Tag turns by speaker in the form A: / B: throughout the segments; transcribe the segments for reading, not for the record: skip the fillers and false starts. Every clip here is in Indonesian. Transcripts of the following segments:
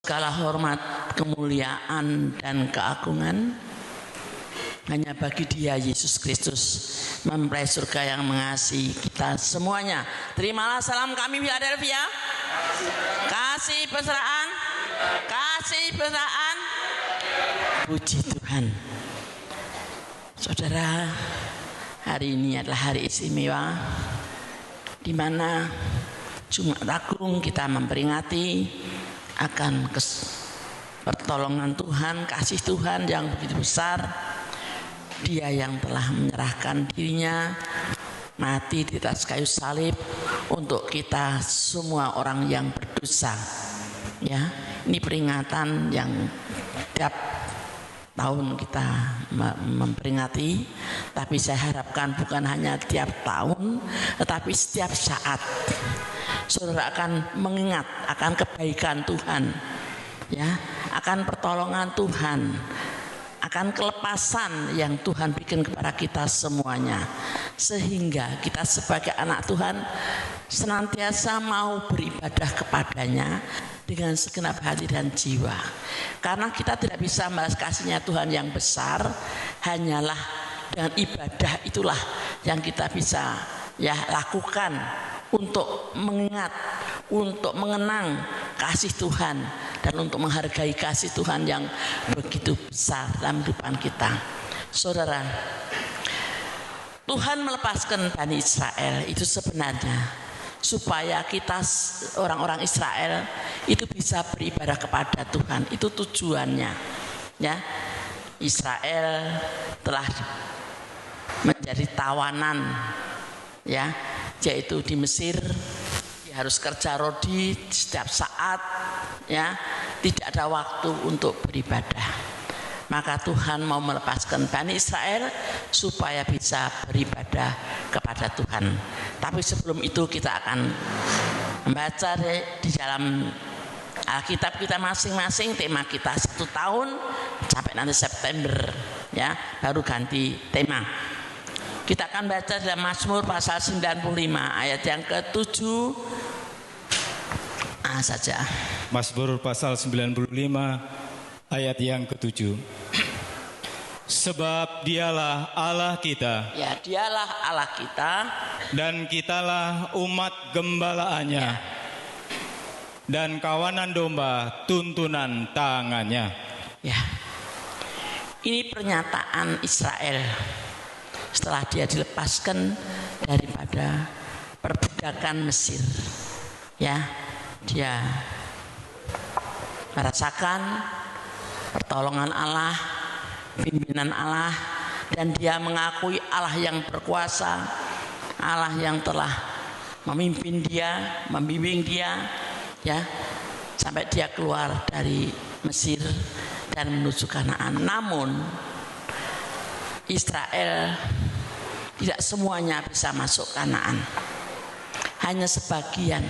A: Segala hormat, kemuliaan, dan keagungan hanya bagi Dia, Yesus Kristus, mempelai surga yang mengasihi kita semuanya. Terimalah salam kami Philadelphia. Kasih besaraan, kasih besaraan. Puji Tuhan. Saudara, hari ini adalah hari istimewa di mana Jumat Agung kita memperingati akan pertolongan Tuhan, kasih Tuhan yang begitu besar. Dia yang telah menyerahkan dirinya mati di atas kayu salib untuk kita semua orang yang berdosa. Ya, ini peringatan yang tiap tahun kita memperingati, tapi saya harapkan bukan hanya tiap tahun, tetapi setiap saat saudara akan mengingat akan kebaikan Tuhan, ya, akan pertolongan Tuhan, akan kelepasan yang Tuhan bikin kepada kita semuanya, sehingga kita sebagai anak Tuhan senantiasa mau beribadah kepadanya dengan segenap hati dan jiwa. Karena kita tidak bisa membalas kasihnya Tuhan yang besar hanyalah dengan ibadah. Itulah yang kita bisa lakukan untuk mengingat, untuk mengenang kasih Tuhan, dan untuk menghargai kasih Tuhan yang begitu besar dalam kehidupan kita. Saudara, Tuhan melepaskan Bani Israel itu sebenarnya supaya kita orang-orang Israel itu bisa beribadah kepada Tuhan. Itu tujuannya, ya. Israel telah menjadi tawanan, ya, yaitu di Mesir. Dia harus kerja rodi setiap saat, ya, tidak ada waktu untuk beribadah. Maka Tuhan mau melepaskan Bani Israel supaya bisa beribadah kepada Tuhan. Tapi sebelum itu kita akan membaca di dalam Alkitab kita masing-masing. Tema kita 1 tahun sampai nanti September, ya, baru ganti tema. Kita akan baca dalam Mazmur pasal 95 ayat yang ke-7 saja.
B: Mazmur pasal 95 ayat yang ke-7. Sebab dialah Allah kita.
A: Ya, dialah Allah kita.
B: Dan kitalah umat gembalaannya. Ya. Dan kawanan domba tuntunan tangannya.
A: Ya. Ini pernyataan Israel setelah dia dilepaskan daripada perbudakan Mesir. Ya, dia merasakan pertolongan Allah, pimpinan Allah, dan dia mengakui Allah yang berkuasa, Allah yang telah memimpin dia, membimbing dia, ya, sampai dia keluar dari Mesir dan menuju Kanaan. Namun Israel tidak semuanya bisa masuk Kanaan, hanya sebagian.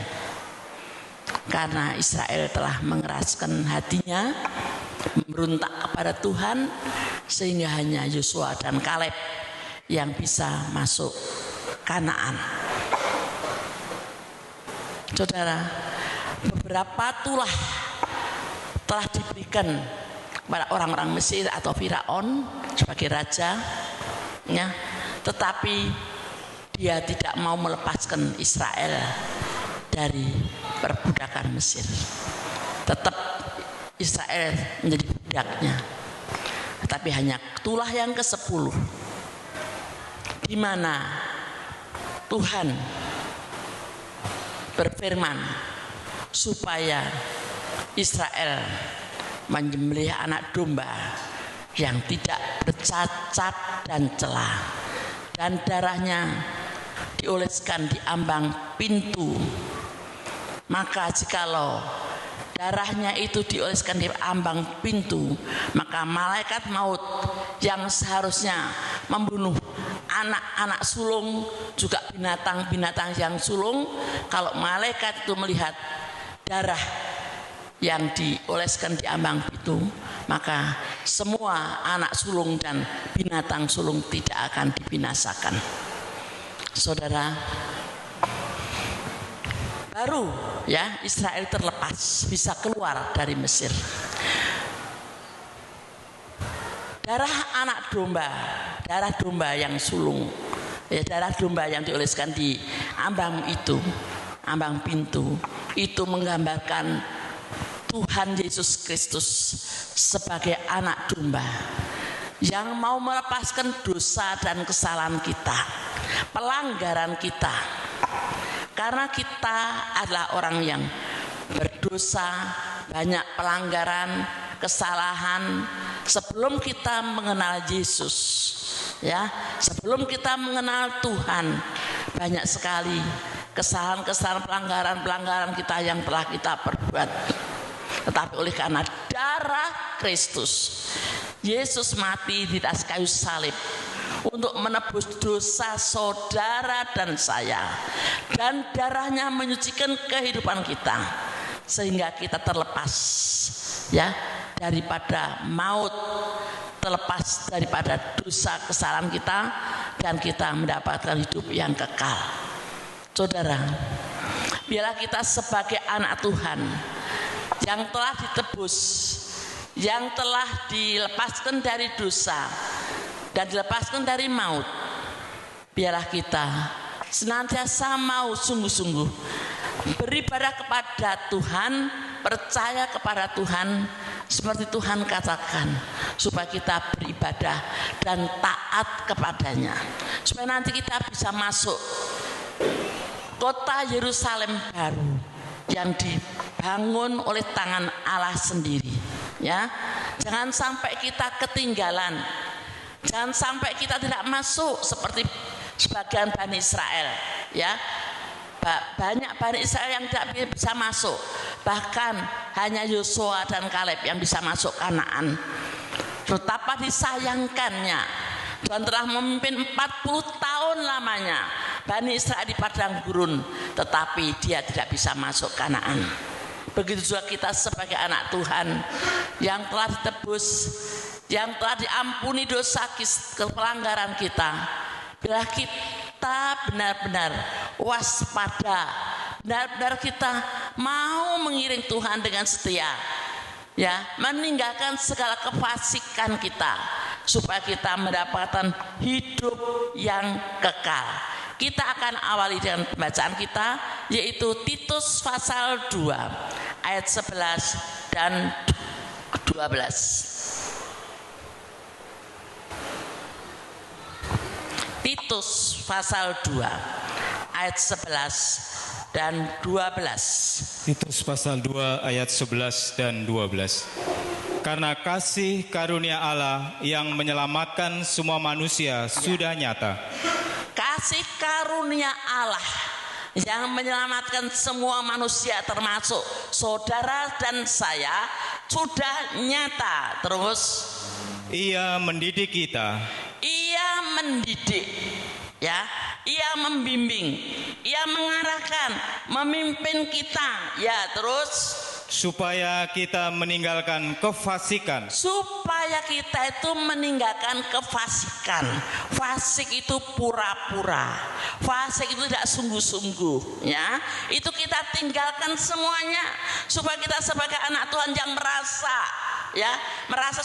A: Karena Israel telah mengeraskan hatinya, memberontak kepada Tuhan, sehingga hanya Yosua dan Kaleb yang bisa masuk Kanaan. Saudara, beberapa tulah telah diberikan kepada orang-orang Mesir atau Firaun sebagai raja, ya, tetapi dia tidak mau melepaskan Israel dari perbudakan Mesir. Tetap Israel menjadi budaknya. Tetapi hanya tulah yang ke-10 di mana Tuhan berfirman supaya Israel menyembelih anak domba yang tidak bercacat dan celah, dan darahnya dioleskan di ambang pintu. Maka jikalau darahnya itu dioleskan di ambang pintu, maka malaikat maut yang seharusnya membunuh anak-anak sulung, juga binatang-binatang yang sulung, kalau malaikat itu melihat darah yang dioleskan di ambang pintu, maka semua anak sulung dan binatang sulung tidak akan dibinasakan. Saudara, baru ya Israel terlepas, bisa keluar dari Mesir. Darah anak domba, darah domba yang sulung, ya darah domba yang dioleskan di ambang itu, ambang pintu itu menggambarkan Tuhan Yesus Kristus sebagai anak domba yang mau melepaskan dosa dan kesalahan kita, pelanggaran kita. Karena kita adalah orang yang berdosa, banyak pelanggaran, kesalahan sebelum kita mengenal Yesus. Ya, sebelum kita mengenal Tuhan, banyak sekali kesalahan-kesalahan, pelanggaran-pelanggaran kita yang telah kita perbuat. Tetapi oleh karena darah Kristus, Yesus mati di atas kayu salib untuk menebus dosa saudara dan saya, dan darahnya menyucikan kehidupan kita sehingga kita terlepas ya daripada maut, terlepas daripada dosa kesalahan kita, dan kita mendapatkan hidup yang kekal. Saudara, biarlah kita sebagai anak Tuhan yang telah ditebus, yang telah dilepaskan dari dosa dan dilepaskan dari maut, biarlah kita senantiasa mau sungguh-sungguh beribadah kepada Tuhan, percaya kepada Tuhan seperti Tuhan katakan, supaya kita beribadah dan taat kepadanya, supaya nanti kita bisa masuk kota Yerusalem baru yang dibangun oleh tangan Allah sendiri. Ya, jangan sampai kita ketinggalan, jangan sampai kita tidak masuk seperti sebagian Bani Israel. Ya, banyak Bani Israel yang tidak bisa masuk, bahkan hanya Yosua dan Kaleb yang bisa masuk Kanaan. Betapa disayangkannya, Tuhan telah memimpin 40 tahun lamanya Bani Israel di padang gurun, tetapi dia tidak bisa masuk Kanaan. Begitu juga kita sebagai anak Tuhan yang telah ditebus, yang telah diampuni dosa pelanggaran kita. Bila kita benar-benar waspada, benar-benar kita mau mengiring Tuhan dengan setia, ya, meninggalkan segala kefasikan kita, supaya kita mendapatkan hidup yang kekal. Kita akan awali dengan pembacaan kita, yaitu Titus pasal 2 ayat 11 dan 12. Titus pasal 2 ayat 11 dan 12.
B: Titus pasal 2 ayat 11 dan 12. Karena kasih karunia Allah yang menyelamatkan semua manusia sudah nyata.
A: Kasih karunia Allah yang menyelamatkan semua manusia termasuk saudara dan saya sudah nyata. Terus
B: Ia mendidik kita.
A: Ia mendidik, ya, ia membimbing, ia mengarahkan, memimpin kita, ya, terus
B: supaya kita meninggalkan kefasikan.
A: Supaya kita itu meninggalkan kefasikan. Fasik itu pura-pura, fasik itu tidak sungguh-sungguh, ya. Itu kita tinggalkan semuanya, supaya kita sebagai anak Tuhan yang merasa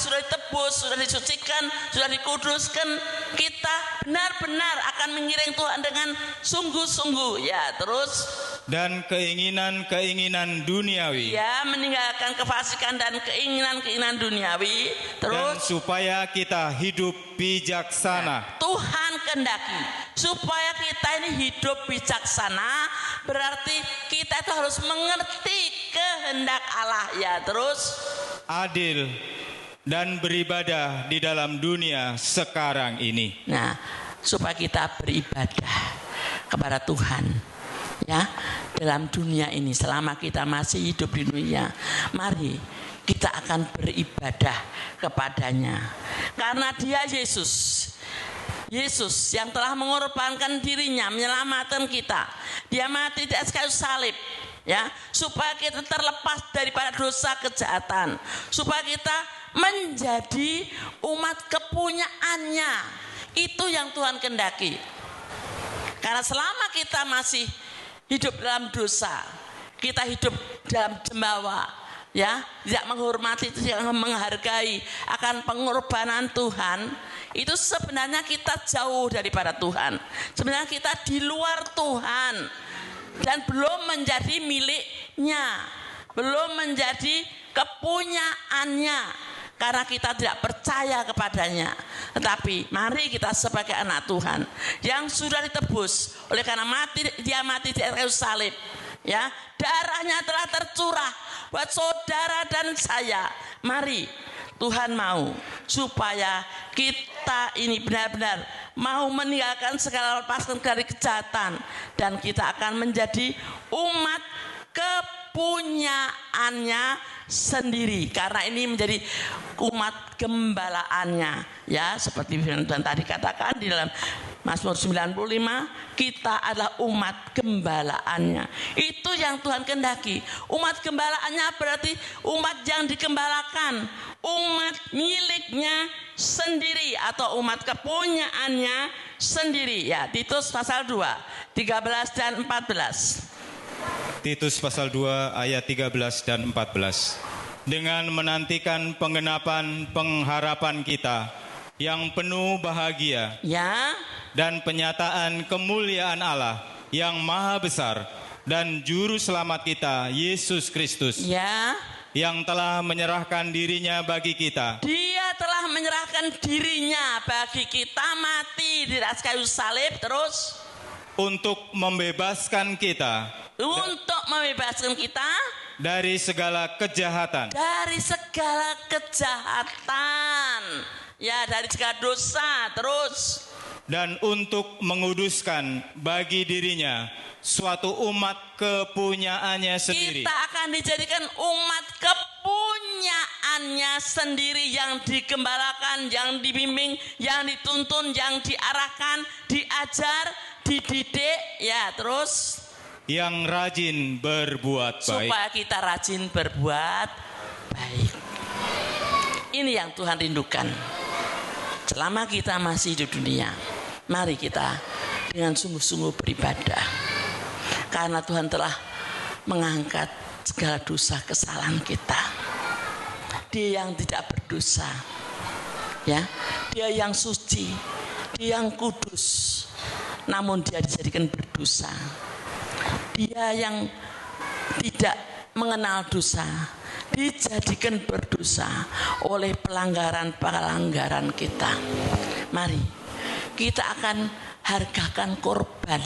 A: sudah ditebus, sudah disucikan, sudah dikuduskan, kita benar-benar akan mengiring Tuhan dengan sungguh-sungguh, ya, terus
B: dan keinginan-keinginan duniawi.
A: Ya, meninggalkan kefasikan dan keinginan-keinginan duniawi. Terus
B: dan supaya kita hidup bijaksana.
A: Tuhan kehendaki supaya kita ini hidup bijaksana, berarti kita itu harus mengerti kehendak Allah, ya, terus
B: adil dan beribadah di dalam dunia sekarang ini.
A: Nah, supaya kita beribadah kepada Tuhan, ya, dalam dunia ini, selama kita masih hidup di dunia, mari kita akan beribadah kepadanya. Karena dia Yesus yang telah mengorbankan dirinya menyelamatkan kita. Dia mati di atas kayu salib, ya, supaya kita terlepas daripada dosa kejahatan, supaya kita menjadi umat kepunyaannya. Itu yang Tuhan kehendaki. Karena selama kita masih hidup dalam dosa, kita hidup dalam jemawa, ya, tidak menghormati, tidak menghargai akan pengorbanan Tuhan, itu sebenarnya kita jauh daripada Tuhan. Sebenarnya kita di luar Tuhan dan belum menjadi miliknya, belum menjadi kepunyaannya, karena kita tidak percaya kepadanya. Tetapi mari kita sebagai anak Tuhan yang sudah ditebus oleh karena dia mati di kayu salib, ya, darahnya telah tercurah buat saudara dan saya. Mari Tuhan mau supaya kita ini benar-benar mau meninggalkan segala lepaskan dari kejahatan, dan kita akan menjadi umat kepunyaannya sendiri, karena ini menjadi umat gembalaannya, ya, seperti Tuhan tadi katakan di dalam Mazmur 95, kita adalah umat gembalaannya. Itu yang Tuhan kehendaki. Umat gembalaannya berarti umat yang digembalakan, umat miliknya sendiri atau umat kepunyaannya sendiri, ya. Titus pasal 2 13 dan 14.
B: Titus pasal 2 ayat 13 dan 14. Dengan menantikan penggenapan pengharapan kita yang penuh bahagia,
A: ya,
B: dan penyataan kemuliaan Allah yang maha besar dan juru selamat kita, Yesus Kristus,
A: ya,
B: yang telah menyerahkan dirinya bagi kita.
A: Dia telah menyerahkan dirinya bagi kita, mati di atas kayu salib, terus
B: untuk membebaskan kita dari segala kejahatan.
A: Dari segala kejahatan, ya, dari segala dosa, terus.
B: Dan untuk menguduskan bagi dirinya suatu umat kepunyaannya sendiri.
A: Kita akan dijadikan umat kepunyaannya sendiri, yang digembalakan, yang dibimbing, yang dituntun, yang diarahkan, diajar, dididik, ya, terus.
B: Yang rajin berbuat baik.
A: Supaya kita rajin berbuat baik. Ini yang Tuhan rindukan. Selama kita masih di dunia, mari kita dengan sungguh-sungguh beribadah. Karena Tuhan telah mengangkat segala dosa kesalahan kita. Dia yang tidak berdosa, ya, dia yang suci, dia yang kudus, namun dia dijadikan berdosa. Dia yang tidak mengenal dosa dijadikan berdosa oleh pelanggaran-pelanggaran kita. Mari kita akan hargakan korban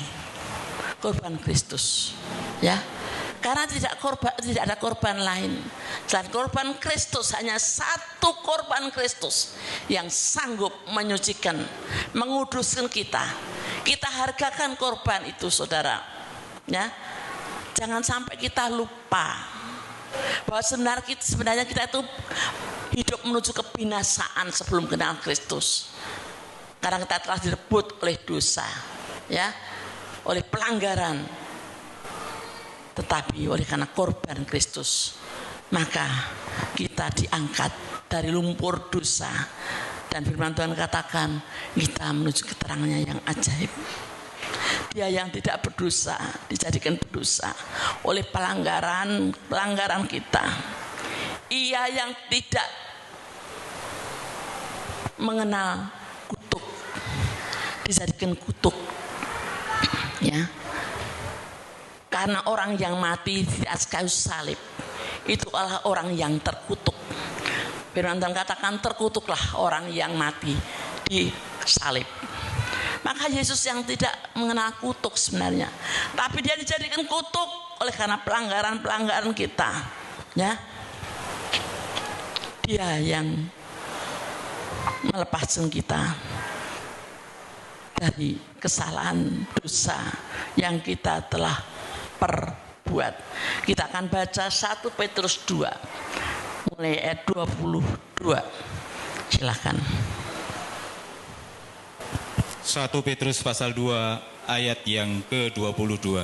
A: Kristus, ya, karena tidak ada korban lain selain korban Kristus. Hanya satu korban Kristus yang sanggup menyucikan, menguduskan kita. Kita hargakan korban itu, saudara, ya. Jangan sampai kita lupa bahwa sebenarnya kita itu hidup menuju kebinasaan sebelum kenal Kristus, karena kita telah direbut oleh dosa, ya, oleh pelanggaran. Tetapi oleh karena korban Kristus, maka kita diangkat dari lumpur dosa, dan firman Tuhan katakan kita menuju keterangannya yang ajaib. Dia yang tidak berdosa dijadikan berdosa oleh pelanggaran kita. Ia yang tidak mengenal kutuk dijadikan kutuk, ya. Karena orang yang mati di atas kayu salib itu adalah orang yang terkutuk. Firman Tuhan katakan terkutuklah orang yang mati di salib. Maka Yesus yang tidak mengenal kutuk sebenarnya, tapi dia dijadikan kutuk oleh karena pelanggaran kita, ya. Dia yang melepaskan kita dari kesalahan dosa yang kita telah perbuat. Kita akan baca 1 Petrus 2 mulai ayat 22. Silakan.
B: 1 Petrus pasal 2 ayat yang ke-22.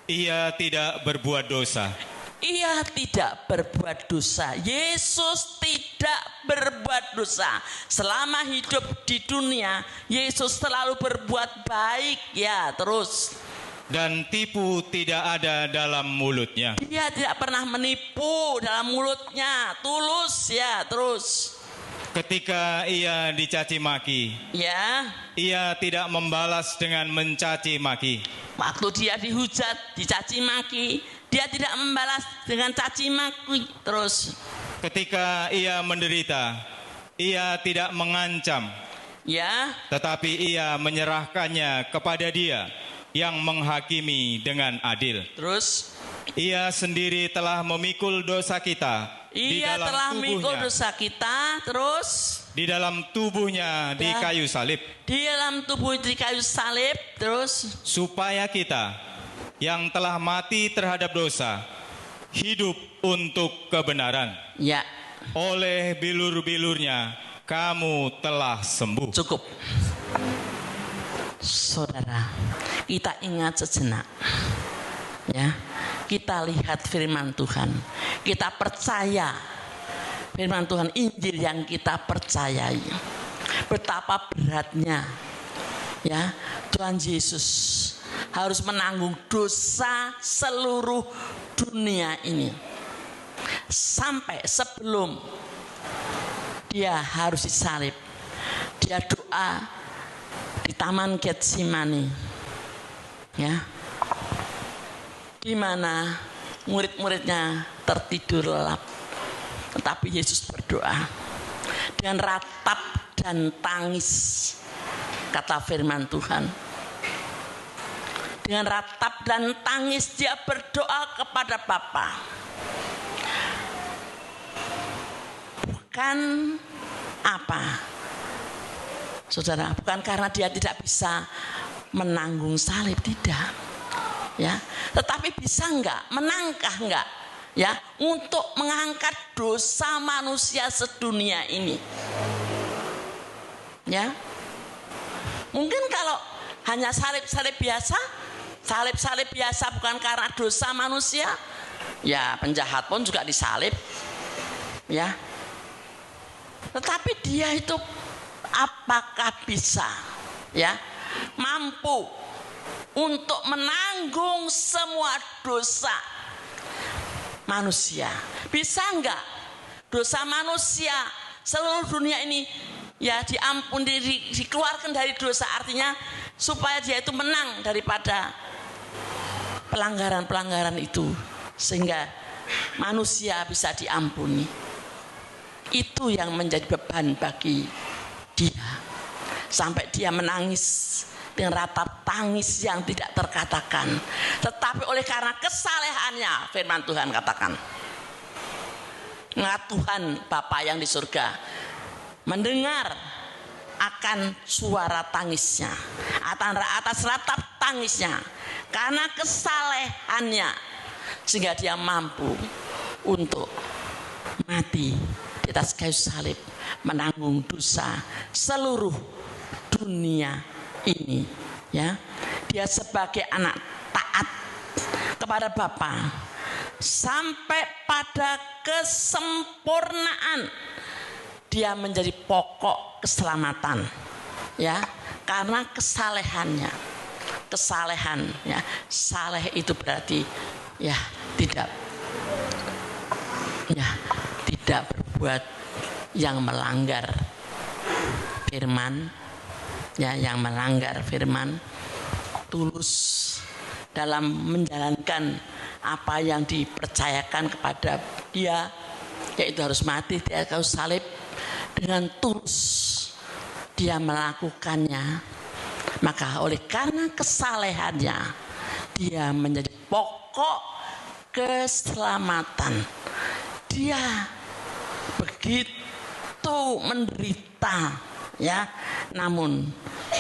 B: Ia tidak berbuat dosa.
A: Ia tidak berbuat dosa. Yesus tidak berbuat dosa. Selama hidup di dunia, Yesus selalu berbuat baik, ya, terus.
B: dan tipu tidak ada dalam mulutnya.
A: Dia tidak pernah menipu dalam mulutnya, tulus ya. Terus
B: Ketika ia dicaci maki,
A: ya,
B: ia tidak membalas dengan mencaci maki.
A: waktu dia dihujat, dicaci maki, dia tidak membalas dengan caci maki. Terus
B: Ketika ia menderita, ia tidak mengancam,
A: ya,
B: tetapi ia menyerahkannya kepada Dia yang menghakimi dengan adil.
A: terus
B: Ia sendiri telah memikul dosa kita di
A: ia
B: dalam
A: telah memikul
B: tubuhnya,
A: dosa kita. Terus
B: di dalam tubuhnya di
A: Ya.
B: kayu salib,
A: di dalam tubuh di kayu salib. Terus
B: supaya kita yang telah mati terhadap dosa hidup untuk kebenaran.
A: ya,
B: Oleh bilur-bilurnya kamu telah sembuh.
A: cukup. Saudara, kita ingat sejenak. Ya, kita lihat firman Tuhan. Kita percaya firman Tuhan, Injil yang kita percayai. Betapa beratnya ya Tuhan Yesus harus menanggung dosa seluruh dunia ini. Sampai sebelum dia harus disalib, dia doa di Taman Getsemani, ya, di mana murid-muridnya tertidur lelap, tetapi Yesus berdoa dengan ratap dan tangis, kata firman Tuhan. Dengan ratap dan tangis dia berdoa kepada Bapa. Bukan apa, saudara, bukan karena dia tidak bisa menanggung salib, tidak, ya, tetapi bisa enggak, menangkah enggak, ya, untuk mengangkat dosa manusia sedunia ini, ya. Mungkin kalau hanya salib-salib biasa bukan karena dosa manusia, ya penjahat pun juga disalib, ya. Tetapi dia itu apakah bisa, ya, mampu untuk menanggung semua dosa manusia? Bisa enggak dosa manusia seluruh dunia ini, ya, diampuni, dikeluarkan dari dosa, artinya supaya dia itu menang daripada pelanggaran-pelanggaran itu, sehingga manusia bisa diampuni. Itu yang menjadi beban bagi dia, sampai dia menangis dengan ratap tangis yang tidak terkatakan. Tetapi oleh karena kesalehannya, firman Tuhan katakan, nah, Tuhan Bapa yang di surga mendengar akan suara tangisnya, atas ratap tangisnya, karena kesalehannya, sehingga dia mampu untuk mati di atas kayu salib, menanggung dosa seluruh dunia ini, ya. Dia sebagai anak taat kepada Bapa sampai pada kesempurnaan, dia menjadi pokok keselamatan, ya, karena kesalehannya. Kesalehan, ya, saleh itu berarti, ya, tidak berbuat yang melanggar firman, ya, yang melanggar firman, tulus dalam menjalankan apa yang dipercayakan kepada dia, yaitu harus mati di atas kayu salib. Dengan tulus dia melakukannya, maka oleh karena kesalehannya dia menjadi pokok keselamatan. Dia begitu menderita, ya, namun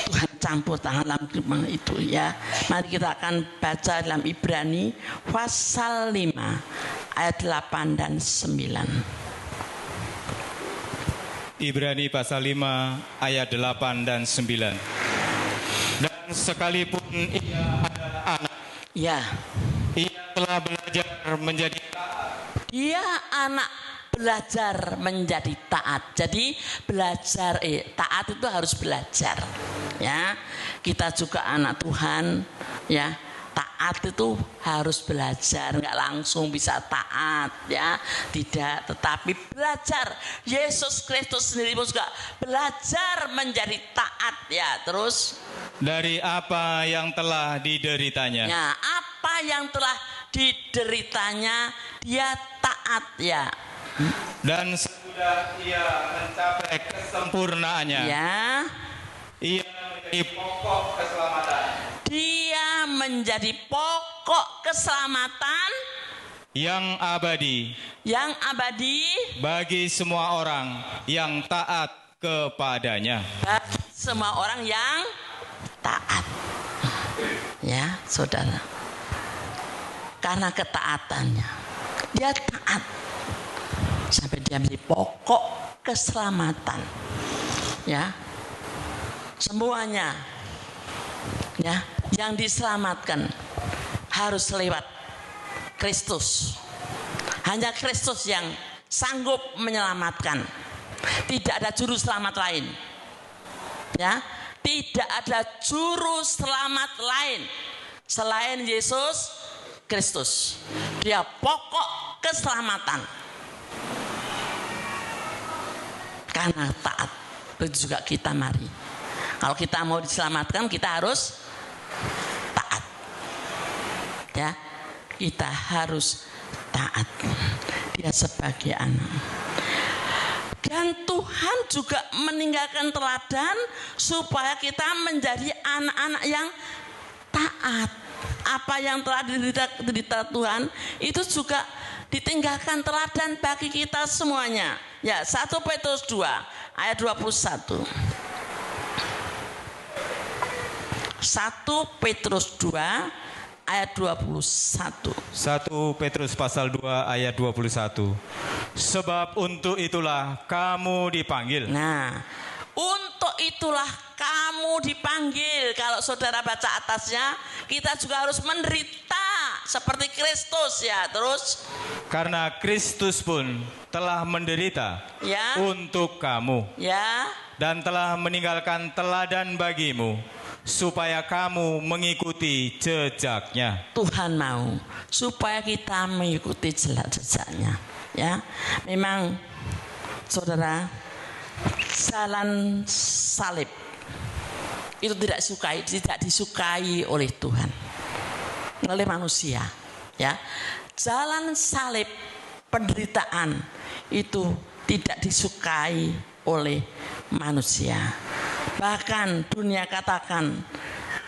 A: Tuhan campur tangan dalam kehidupan itu, ya. Mari kita akan baca dalam Ibrani pasal 5 ayat 8 dan 9.
B: Ibrani pasal 5 ayat 8 dan 9. Dan sekalipun ia adalah anak,
A: Ya,
B: ia telah belajar menjadi taat.
A: dia anak belajar menjadi taat. Jadi belajar, taat itu harus belajar, ya. Kita juga anak Tuhan, ya. taat itu harus belajar, nggak langsung bisa taat ya, tidak, tetapi belajar. Yesus Kristus sendiri pun juga belajar menjadi taat ya. Terus
B: dari apa yang telah dideritanya.
A: Ya, apa yang telah dideritanya dia taat ya.
B: Dan sesudah ia mencapai kesempurnaannya,
A: Ya,
B: ia menjadi pokok keselamatan.
A: Dia menjadi pokok keselamatan
B: Yang
A: abadi
B: bagi semua orang yang taat kepadanya.
A: bagi semua orang yang taat. Ya, saudara. Karena ketaatannya, dia taat sampai dia menjadi pokok keselamatan. Ya, semuanya ya yang diselamatkan harus lewat Kristus. Hanya Kristus yang sanggup menyelamatkan. Tidak ada juru selamat lain. Ya, tidak ada juru selamat lain selain Yesus Kristus. Dia pokok keselamatan. Karena taat, itu juga kita mari. Kalau kita mau diselamatkan, kita harus taat. Ya, kita harus taat. Dia sebagai anak. Dan Tuhan juga meninggalkan teladan supaya kita menjadi anak-anak yang taat. Apa yang telah diderita Tuhan itu juga ditinggalkan teladan bagi kita semuanya. Ya, 1 Petrus 2 ayat 21. 1 Petrus 2 ayat 21.
B: 1 Petrus pasal 2 ayat 21. Sebab untuk itulah kamu dipanggil.
A: Nah, untuk itulah kamu dipanggil. Kalau saudara baca atasnya, kita juga harus menderita seperti Kristus ya. Terus
B: Karena Kristus pun telah menderita
A: ya,
B: untuk kamu
A: ya,
B: dan telah meninggalkan teladan bagimu supaya kamu mengikuti jejaknya.
A: Tuhan mau supaya kita mengikuti jejaknya. Ya, memang saudara, jalan salib itu tidak disukai oleh Tuhan, oleh manusia. Ya, jalan salib, penderitaan itu tidak disukai oleh manusia. Bahkan dunia katakan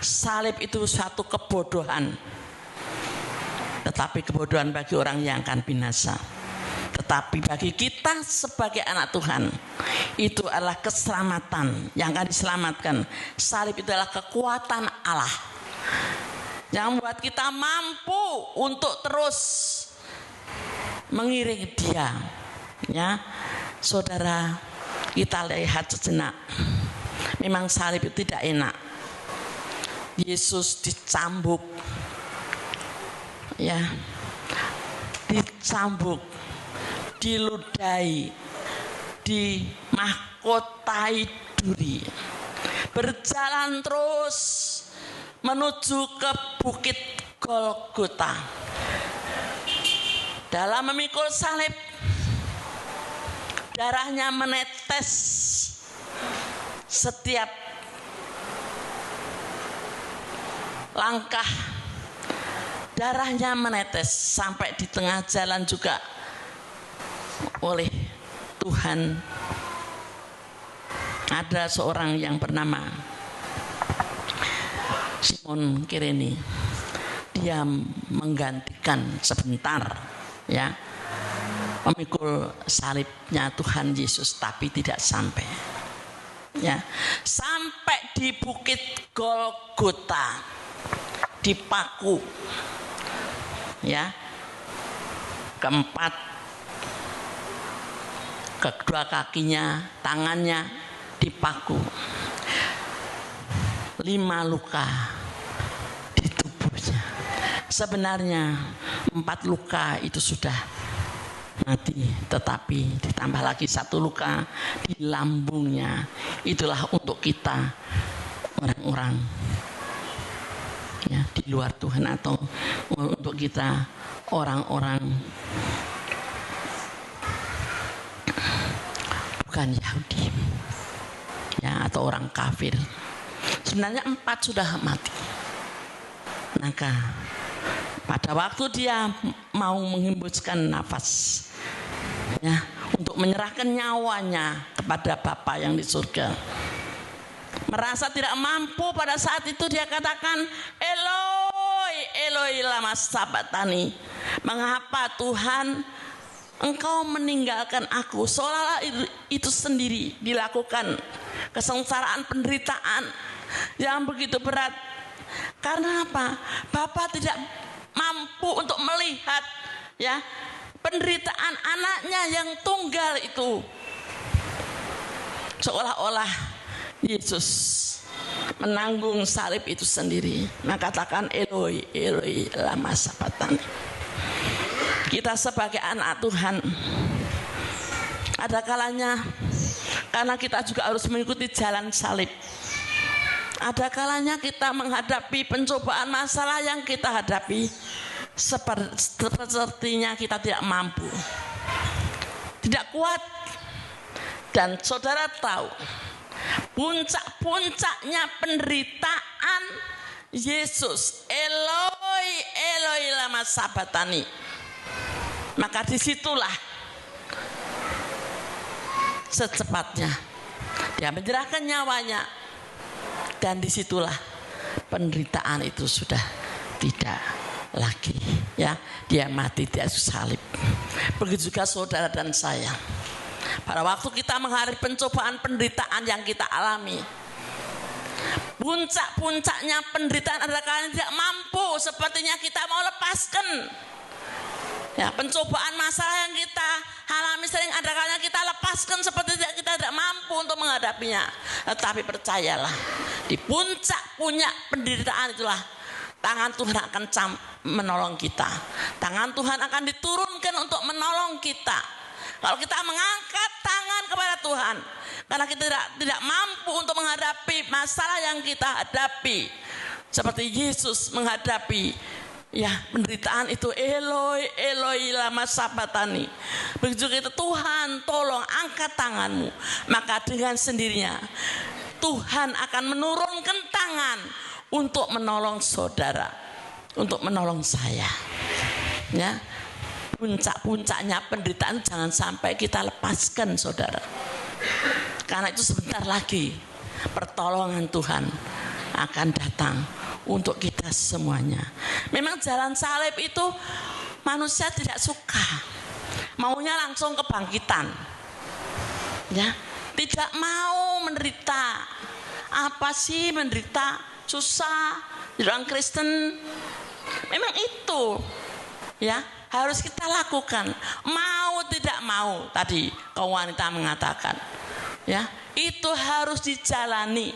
A: salib itu suatu kebodohan. Tetapi kebodohan bagi orang yang akan binasa. Tetapi bagi kita sebagai anak Tuhan, itu adalah keselamatan yang akan diselamatkan. Salib itu adalah kekuatan Allah yang membuat kita mampu untuk terus mengiring Dia. Ya, saudara, kita lihat sejenak. Memang salib itu tidak enak. Yesus dicambuk, ya, dicambuk, diludahi, dimahkotai duri, berjalan terus menuju ke bukit Golgota. Dalam memikul salib, darahnya menetes setiap langkah, darahnya menetes sampai di tengah jalan juga oleh Tuhan. Ada seorang yang bernama Simon Kirene. Dia menggantikan sebentar, ya, memikul salibnya Tuhan Yesus, tapi tidak sampai. Ya, sampai di bukit Golgota, dipaku, ya, kedua kakinya, tangannya dipaku, 5 luka di tubuhnya. Sebenarnya 4 luka itu sudah mati, tetapi ditambah lagi 1 luka di lambungnya. Itulah untuk kita orang-orang ya, di luar Tuhan atau untuk kita orang-orang bukan Yahudi ya, atau orang kafir. Sebenarnya 4 sudah mati. Maka pada waktu dia mau menghembuskan nafas ya, untuk menyerahkan nyawanya kepada Bapa yang di surga, merasa tidak mampu, pada saat itu dia katakan, Eloi, Eloi lama sabachthani. Mengapa Tuhan Engkau meninggalkan aku? Seolah-olah itu sendiri dilakukan kesengsaraan, penderitaan yang begitu berat. Karena apa? Bapa tidak mampu untuk melihat ya penderitaan anaknya yang tunggal itu. Seolah-olah Yesus menanggung salib itu sendiri. Maka katakan Eloi, Eloi lama sabachthani. Kita sebagai anak Tuhan, ada kalanya karena kita juga harus mengikuti jalan salib. Ada kalanya kita menghadapi pencobaan masalah yang kita hadapi sepertinya kita tidak mampu, tidak kuat. Dan saudara tahu, puncak-puncaknya penderitaan Yesus, Eloi, Eloi lama sabachthani. Maka disitulah secepatnya dia menyerahkan nyawanya, dan disitulah penderitaan itu sudah tidak lagi ya, dia mati di atas salib. Begitu juga saudara dan saya, pada waktu kita menghadapi pencobaan penderitaan yang kita alami, puncak-puncaknya penderitaan adalah karena tidak mampu, sepertinya kita mau lepaskan ya, pencobaan masalah yang kita alami sering ada kalanya kita lepaskan seperti kita tidak mampu untuk menghadapinya. Tetapi percayalah, di puncak penderitaan itulah tangan Tuhan akan menolong kita. Tangan Tuhan akan diturunkan untuk menolong kita. Kalau kita mengangkat tangan kepada Tuhan, karena kita tidak mampu untuk menghadapi masalah yang kita hadapi, seperti Yesus menghadapi ya penderitaan itu, Eloi, Eloi lama sabachthani. Begitu kita, Tuhan tolong angkat tanganmu, maka dengan sendirinya Tuhan akan menurunkan tangan untuk menolong saudara, untuk menolong saya ya. Puncak-puncaknya penderitaan jangan sampai kita lepaskan saudara, karena itu sebentar lagi pertolongan Tuhan akan datang untuk kita semuanya. Memang jalan salib itu manusia tidak suka, maunya langsung kebangkitan ya, tidak mau menderita. Apa sih menderita? Susah. Di orang Kristen memang itu ya harus kita lakukan, mau tidak mau. Tadi kaum wanita mengatakan ya, itu harus dijalani.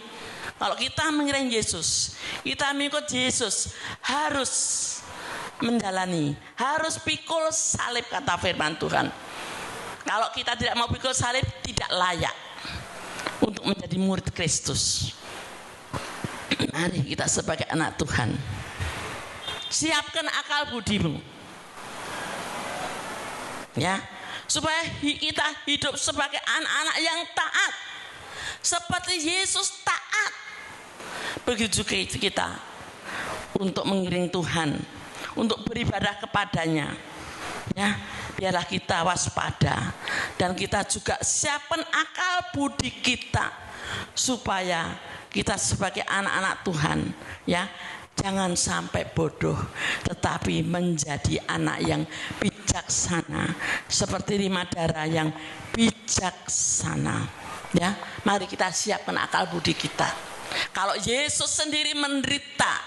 A: Kalau kita mengiring Yesus, kita mengikut Yesus, harus menjalani, harus pikul salib, kata firman Tuhan. Kalau kita tidak mau pikul salib, tidak layak untuk menjadi murid Kristus. Mari kita sebagai anak Tuhan, siapkan akal budimu ya, supaya kita hidup sebagai anak-anak yang taat, seperti Yesus taat. Begitu kita untuk mengiring Tuhan, untuk beribadah kepadanya ya, biarlah kita waspada dan kita juga siapkan akal budi kita supaya kita sebagai anak-anak Tuhan ya, jangan sampai bodoh, tetapi menjadi anak yang bijaksana, seperti Rimadara yang bijaksana ya. Mari kita siapkan akal budi kita. Kalau Yesus sendiri menderita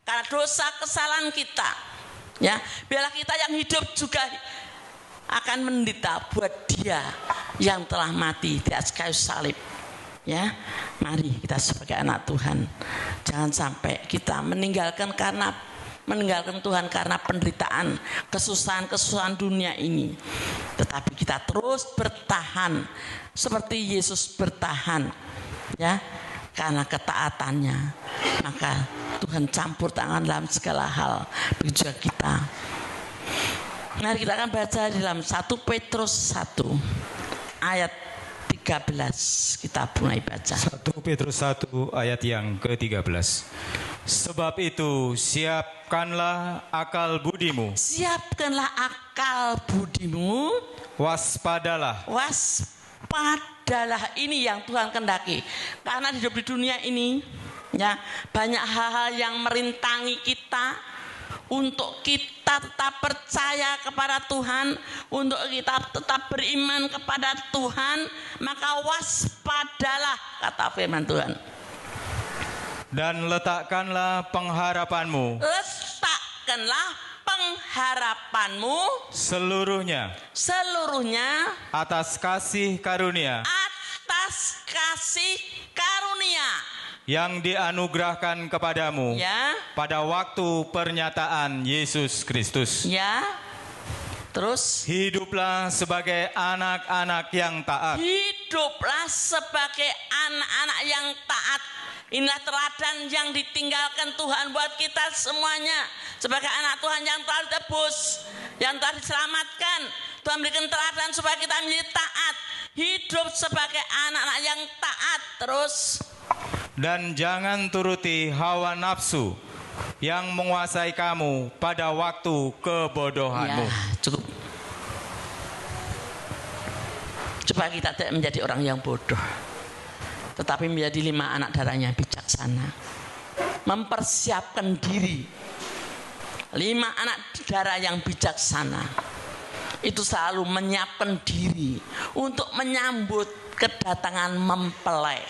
A: karena dosa kesalahan kita ya, biarlah kita yang hidup juga akan menderita buat Dia yang telah mati di atas kayu salib ya. Mari kita sebagai anak Tuhan, jangan sampai kita meninggalkan Tuhan karena penderitaan, kesusahan dunia ini, tetapi kita terus bertahan seperti Yesus bertahan ya, karena ketaatannya. Maka Tuhan campur tangan dalam segala hal. Begitu juga kita. Mari kita akan baca di dalam 1 Petrus 1 ayat 13. Kita mulai baca.
B: 1 Petrus 1 ayat yang ke-13. Sebab itu siapkanlah akal budimu.
A: Siapkanlah akal budimu.
B: Waspadalah.
A: Waspadalah, ini yang Tuhan kehendaki. Karena hidup di dunia ini ya, banyak hal-hal yang merintangi kita untuk kita tetap percaya kepada Tuhan, untuk kita tetap beriman kepada Tuhan. Maka waspadalah, kata firman Tuhan.
B: Dan letakkanlah pengharapanmu.
A: Letakkanlah pengharapanmu
B: Seluruhnya.
A: Atas kasih karunia.
B: Yang dianugerahkan kepadamu
A: Ya.
B: pada waktu pernyataan Yesus Kristus.
A: Ya. Terus.
B: Hiduplah sebagai anak-anak yang taat.
A: Hiduplah sebagai anak-anak yang taat. Inilah teladan yang ditinggalkan Tuhan buat kita semuanya. Sebagai anak Tuhan yang telah ditebus, yang telah diselamatkan, Tuhan berikan teladan supaya kita menjadi taat. Hidup sebagai anak-anak yang taat. Terus.
B: Dan jangan turuti hawa nafsu yang menguasai kamu pada waktu kebodohanmu.
A: Ya, cukup. Supaya kita tidak menjadi orang yang bodoh, tetapi menjadi 5 anak darahnya bijaksana. Mempersiapkan diri. 5 anak darah yang bijaksana itu selalu menyiapkan diri untuk menyambut kedatangan mempelai.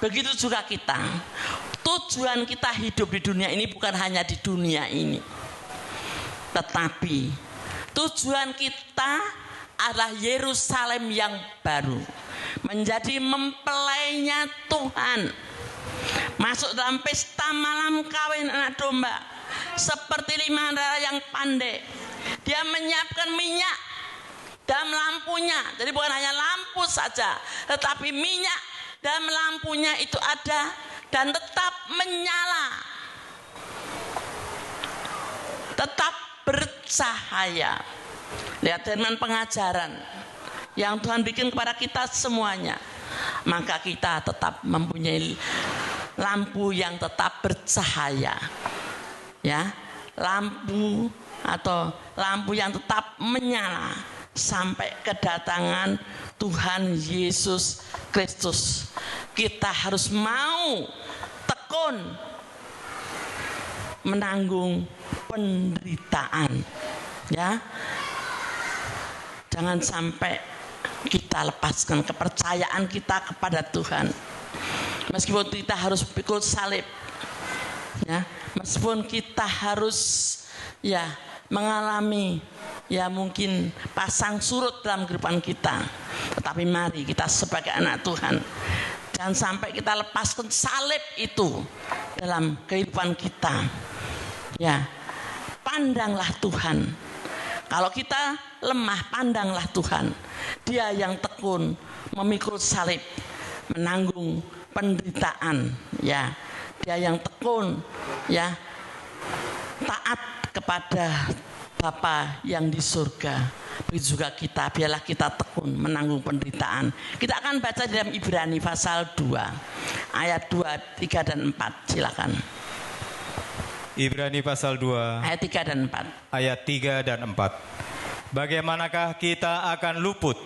A: Begitu juga kita. Tujuan kita hidup di dunia ini bukan hanya di dunia ini, tetapi tujuan kita adalah Yerusalem yang baru, menjadi mempelainya Tuhan, masuk dalam pesta malam kawin anak domba. Seperti 5 darah yang pandai, dia menyiapkan minyak dalam lampunya. Jadi bukan hanya lampu saja, tetapi minyak dalam lampunya itu ada dan tetap menyala, tetap bercahaya. Lihat firman pengajaran yang Tuhan bikin kepada kita semuanya. Maka kita tetap mempunyai lampu yang tetap bercahaya. Ya, lampu atau lampu yang tetap menyala sampai kedatangan Tuhan Yesus Kristus. Kita harus mau tekun menanggung penderitaan, ya. Jangan sampai kita lepaskan kepercayaan kita kepada Tuhan. Meskipun kita harus pikul salib, ya, meskipun kita harus ya mengalami ya mungkin pasang surut dalam kehidupan kita, tetapi mari kita sebagai anak Tuhan, jangan sampai kita lepaskan salib itu dalam kehidupan kita. Ya, pandanglah Tuhan. Kalau kita lemah, pandanglah Tuhan. Dia yang tekun memikul salib, menanggung penderitaan. Ya, dia yang tekun, ya, taat kepada Bapa yang di surga. Begitu juga kita, biarlah kita tekun menanggung penderitaan. Kita akan baca di dalam Ibrani pasal 2 ayat 2, 3 dan 4. Silakan.
B: Ibrani pasal 2
A: ayat 3 dan 4.
B: Ayat 3 dan 4. Bagaimanakah kita akan luput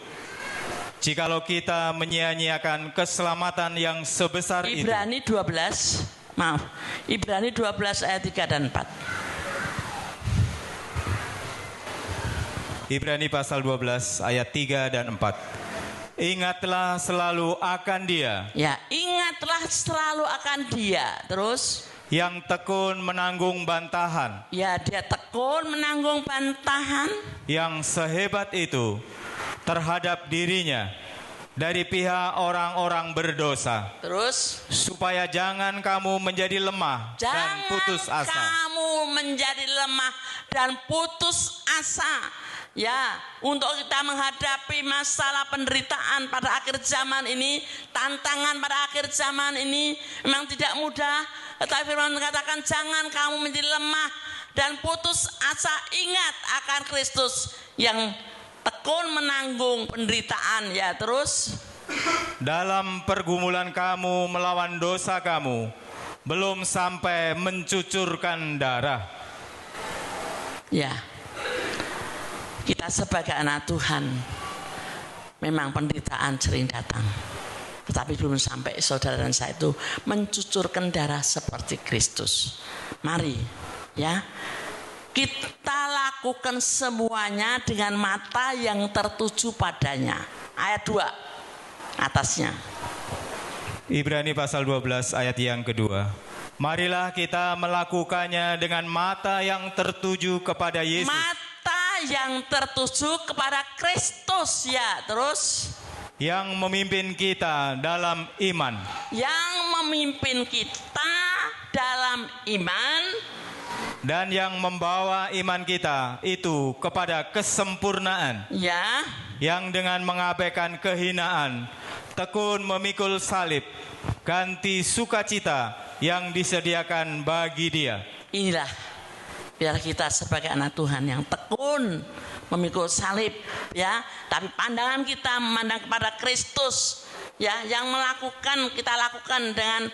B: jikalau kita menyia-nyiakan keselamatan yang sebesar itu?
A: Ibrani 12 ayat 3 dan 4.
B: Ibrani pasal 12 ayat 3 dan 4. Ingatlah selalu akan Dia.
A: Ya, ingatlah selalu akan Dia. Terus
B: yang tekun menanggung bantahan.
A: Ya, dia tekun menanggung bantahan.
B: Yang sehebat itu terhadap dirinya dari pihak orang-orang berdosa.
A: Terus
B: supaya jangan kamu menjadi lemah dan putus asa.
A: Jangan kamu menjadi lemah dan putus asa. Ya, untuk kita menghadapi masalah penderitaan pada akhir zaman ini, tantangan pada akhir zaman ini memang tidak mudah. Tetapi firman mengatakan jangan kamu menjadi lemah dan putus asa, ingat akan Kristus yang tekun menanggung penderitaan. Ya, terus
B: dalam pergumulan kamu melawan dosa kamu, belum sampai mencucurkan darah.
A: Ya, kita sebagai anak Tuhan memang penderitaan sering datang, tetapi belum sampai saudara dan saya itu mencucurkan darah seperti Kristus. Mari ya, kita lakukan semuanya dengan mata yang tertuju padanya. Ayat 2 atasnya.
B: Ibrani pasal 12 ayat yang kedua. Marilah kita melakukannya dengan mata yang tertuju kepada Yesus.
A: Yang tertuju kepada Kristus, ya, terus
B: yang memimpin kita dalam iman.
A: Yang memimpin kita dalam iman
B: dan yang membawa iman kita itu kepada kesempurnaan.
A: Ya.
B: Yang dengan mengabaikan kehinaan, tekun memikul salib, ganti sukacita yang disediakan bagi Dia.
A: Inilah biar kita sebagai anak Tuhan yang tekun memikul salib, ya, tapi pandangan kita memandang kepada Kristus, ya, yang kita lakukan dengan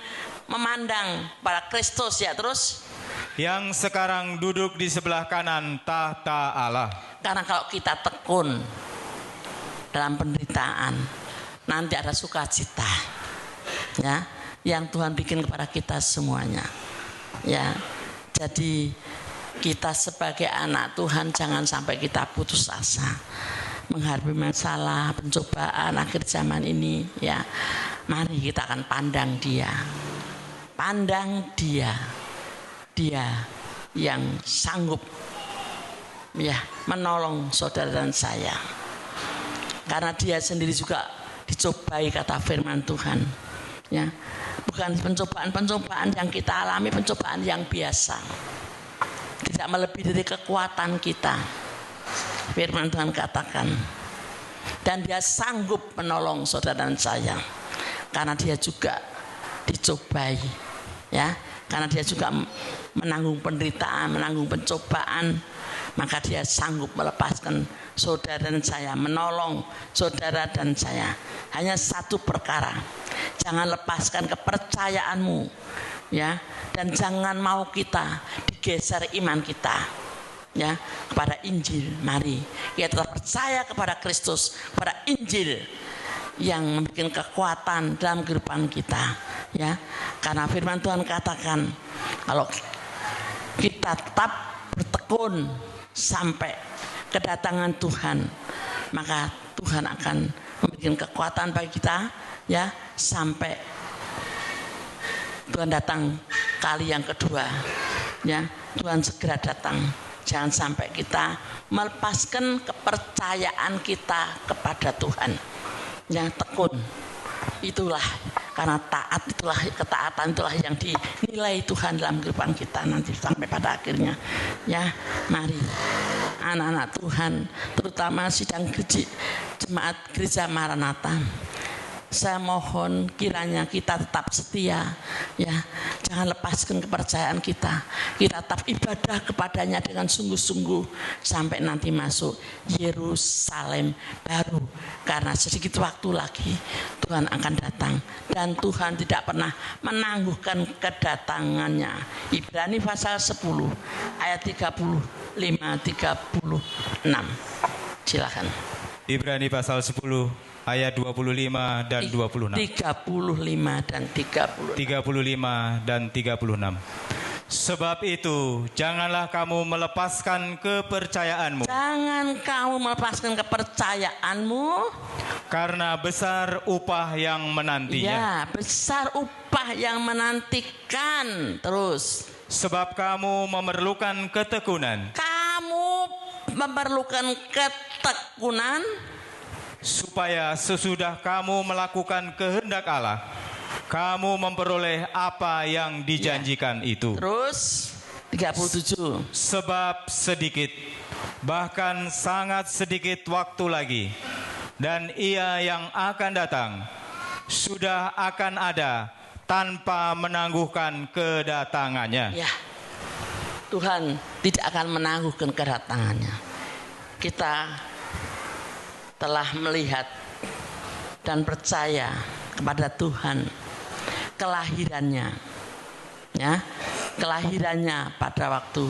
A: memandang pada Kristus, ya, terus
B: yang sekarang duduk di sebelah kanan tahta Allah.
A: Karena kalau kita tekun dalam penderitaan, nanti ada sukacita, ya, yang Tuhan bikin kepada kita semuanya, ya. Jadi kita sebagai anak Tuhan jangan sampai kita putus asa menghadapi masalah pencobaan akhir zaman ini, ya. Mari kita akan pandang Dia. Pandang Dia. Dia yang sanggup, ya, menolong saudara dan saya. Karena Dia sendiri juga dicobai, kata firman Tuhan, ya. Bukan pencobaan-pencobaan yang kita alami, pencobaan yang biasa. Tidak melebihi dari kekuatan kita. Firman Tuhan katakan, dan Dia sanggup menolong saudara dan saya, karena Dia juga dicobai, ya, karena Dia juga menanggung penderitaan, menanggung pencobaan, maka Dia sanggup melepaskan saudara dan saya, menolong saudara dan saya. Hanya satu perkara, jangan lepaskan kepercayaanmu, ya, dan jangan mau kita digeser iman kita, ya, kepada Injil. Mari kita tetap percaya kepada Kristus, kepada Injil yang membuat kekuatan dalam kehidupan kita, ya. Karena firman Tuhan katakan kalau kita tetap bertekun sampai kedatangan Tuhan, maka Tuhan akan memberikan kekuatan bagi kita, ya, sampai Tuhan datang kali yang kedua, ya. Tuhan segera datang. Jangan sampai kita melepaskan kepercayaan kita kepada Tuhan, ya, tekun. Itulah, karena taat itulah, ketaatan itulah yang dinilai Tuhan dalam kehidupan kita nanti sampai pada akhirnya, ya. Mari anak-anak Tuhan, terutama sidang jemaat gereja Maranatha, saya mohon kiranya kita tetap setia, ya, jangan lepaskan kepercayaan kita. Kita tetap ibadah kepadanya dengan sungguh-sungguh sampai nanti masuk Yerusalem baru. Karena sedikit waktu lagi Tuhan akan datang dan Tuhan tidak pernah menangguhkan kedatangannya. Ibrani pasal 10 ayat 35-36. Silakan.
B: Ibrani pasal 10 ayat 25 dan 26.
A: 35 dan 36.
B: 35 dan 36. Sebab itu, janganlah kamu melepaskan kepercayaanmu.
A: Jangan kamu melepaskan kepercayaanmu.
B: Karena besar upah yang menantinya.
A: Ya, besar upah yang menantikan. Terus.
B: Sebab kamu memerlukan ketekunan.
A: Kamu memerlukan ketekunan.
B: Supaya sesudah kamu melakukan kehendak Allah, kamu memperoleh apa yang dijanjikan itu.
A: Terus 37.
B: Sebab sedikit bahkan sangat sedikit waktu lagi, dan Ia yang akan datang sudah akan ada tanpa menangguhkan kedatangannya.
A: Ya, Tuhan tidak akan menangguhkan kedatangannya. Kita telah melihat dan percaya kepada Tuhan kelahirannya, ya, kelahirannya pada waktu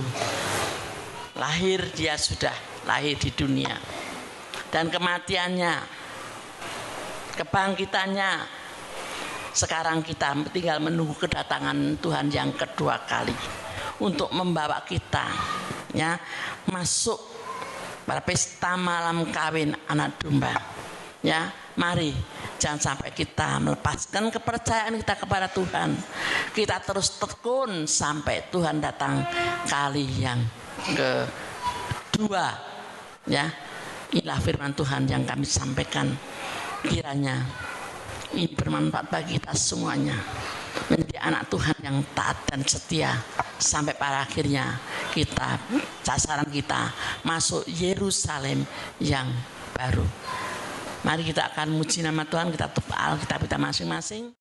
A: lahir dia sudah lahir di dunia, dan kematiannya, kebangkitannya. Sekarang kita tinggal menunggu kedatangan Tuhan yang kedua kali untuk membawa kita, ya, masuk pada pesta malam kawin anak domba. Ya, mari jangan sampai kita melepaskan kepercayaan kita kepada Tuhan. Kita terus tekun sampai Tuhan datang kali yang kedua. Ya, inilah firman Tuhan yang kami sampaikan. Kiranya ini bermanfaat bagi kita semuanya, menjadi anak Tuhan yang taat dan setia sampai pada akhirnya kita, sasaran kita masuk Yerusalem yang baru. Mari kita akan muji nama Tuhan, kita tutup Alkitab kita masing-masing.